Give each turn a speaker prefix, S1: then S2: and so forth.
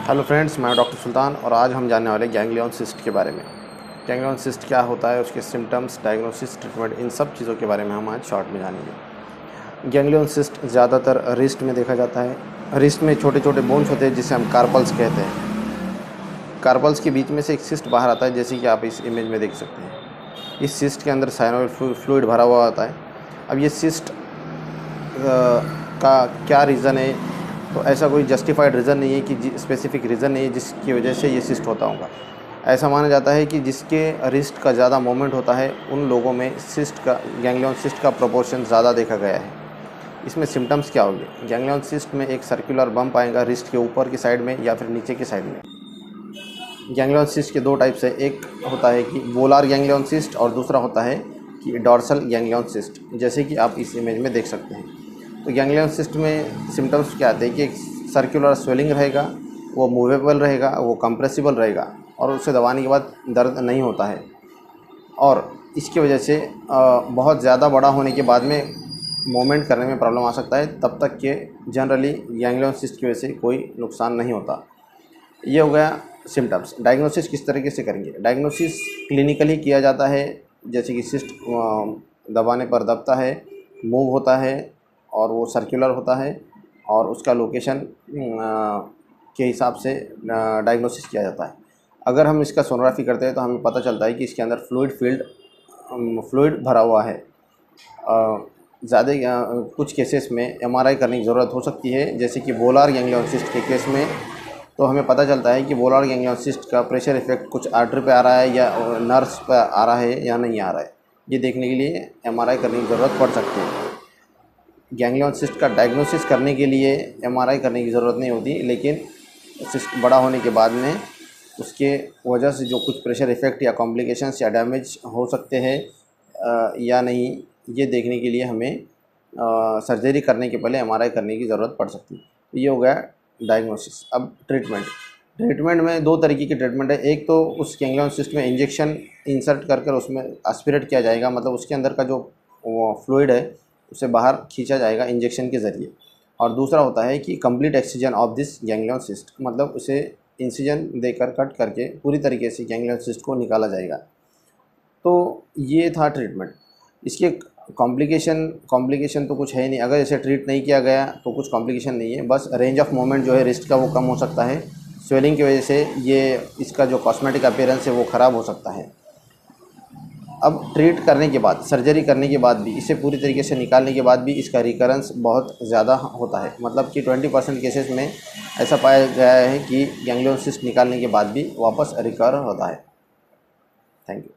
S1: Hello friends, मैं doctor सुल्तान और आज हम जानने वाले गैंग्लियन सिस्ट के बारे में। गैंग्लियन सिस्ट क्या होता है, उसके सिम्टम्स, डायग्नोसिस, ट्रीटमेंट, इन सब चीज़ों के बारे में हम आज शॉर्ट में जानेंगे। गैंग्लियन सिस्ट ज़्यादातर रिस्ट में देखा जाता है। रिस्ट में छोटे छोटे बोन्स होते हैं जिसे हम कार्पल्स कहते हैं। कार्पल्स के बीच में से एक सिस्ट बाहर आता है, जैसे कि आप इस इमेज में देख सकते हैं। इस सिस्ट के अंदर साइनोवियल फ्लूइड भरा हुआ होता है। अब ये सिस्ट का क्या रीज़न है, तो ऐसा कोई जस्टिफाइड रीज़न नहीं है कि स्पेसिफिक रीज़न नहीं है जिसकी वजह से ये सिस्ट होता होगा। ऐसा माना जाता है कि जिसके रिस्ट का ज़्यादा मूवमेंट होता है उन लोगों में सिस्ट का गैंग्लियन सिस्ट का प्रोपोर्शन ज़्यादा देखा गया है। इसमें सिम्टम्स क्या होंगे? गैंग्लियन सिस्ट में एक सर्कुलर बम्प आएगा रिस्ट के ऊपर की साइड में या फिर नीचे की साइड में। गैंग्लियन सिस्ट के दो टाइप्स है, एक होता है कि वोलार गैंग्लियन सिस्ट और दूसरा होता है कि डॉर्सल गैंग्लियन सिस्ट, जैसे कि आप इस इमेज में देख सकते हैं। तो गैंग्लियन सिस्ट में सिम्टम्स क्या आते हैं कि एक सर्कुलर स्वेलिंग रहेगा, वो मूवेबल रहेगा, वो कंप्रेसिबल रहेगा और उसे दबाने के बाद दर्द नहीं होता है। और इसकी वजह से बहुत ज़्यादा बड़ा होने के बाद में मूवमेंट करने में प्रॉब्लम आ सकता है, तब तक के जनरली गैंग्लियन सिस्ट की वजह से कोई नुकसान नहीं होता। ये हो गया सिम्टम्स। डायग्नोसिस किस तरीके से करेंगे? डायग्नोसिस क्लिनिकली किया जाता है, जैसे कि सिस्ट दबाने पर दबता है, मूव होता है और वो सर्कुलर होता है और उसका लोकेशन के हिसाब से डायग्नोसिस किया जाता है। अगर हम इसका सोनोग्राफी करते हैं तो हमें पता चलता है कि इसके अंदर फ्लूइड भरा हुआ है। ज़्यादा कुछ केसेस में एमआरआई करने की ज़रूरत हो सकती है, जैसे कि वोलार गैंग्लियन सिस्ट के केस में। तो हमें पता चलता है कि वोलार गैंग्लियन सिस्ट का प्रेशर इफेक्ट कुछ आर्टरी पे आ रहा है या नर्व्स पे आ रहा है या नहीं आ रहा है। ये देखने के लिए एमआरआई करने की ज़रूरत पड़ सकती है। गैंग्लियन सिस्ट का डायग्नोसिस करने के लिए एमआरआई करने की ज़रूरत नहीं होती, लेकिन सिस्ट बड़ा होने के बाद में उसके वजह से जो कुछ प्रेशर इफेक्ट या कॉम्प्लिकेशंस या डैमेज हो सकते हैं या नहीं, ये देखने के लिए हमें सर्जरी करने के पहले एमआरआई करने की ज़रूरत पड़ सकती है। ये हो गया डायग्नोसिस। अब ट्रीटमेंट में दो तरीके की ट्रीटमेंट है। एक तो उस गैंग्लियन सिस्ट में इंजेक्शन इंसर्ट कर उसमें एस्पिरेट किया जाएगा, मतलब उसके अंदर का जो फ्लूइड है उसे बाहर खींचा जाएगा इंजेक्शन के ज़रिए। और दूसरा होता है कि complete excision of this ganglion cyst, मतलब उसे इंसिजन देकर कट करके पूरी तरीके से गैंग्लियन सिस्ट को निकाला जाएगा। तो ये था ट्रीटमेंट। इसके कॉम्प्लिकेशन तो कुछ है ही नहीं। अगर इसे ट्रीट नहीं किया गया तो कुछ कॉम्प्लिकेशन नहीं है, बस रेंज ऑफ मूवमेंट जो है रिस्ट का वो कम हो सकता है। स्वेलिंग की वजह से ये इसका जो कॉस्मेटिक अपीयरेंस है वो ख़राब हो सकता है। अब ट्रीट करने के बाद, सर्जरी करने के बाद भी, इसे पूरी तरीके से निकालने के बाद भी इसका रिकरेंस बहुत ज़्यादा होता है। मतलब कि 20% केसेस में ऐसा पाया गया है कि गैंग्लियन सिस्ट निकालने के बाद भी वापस रिकर होता है। Thank you.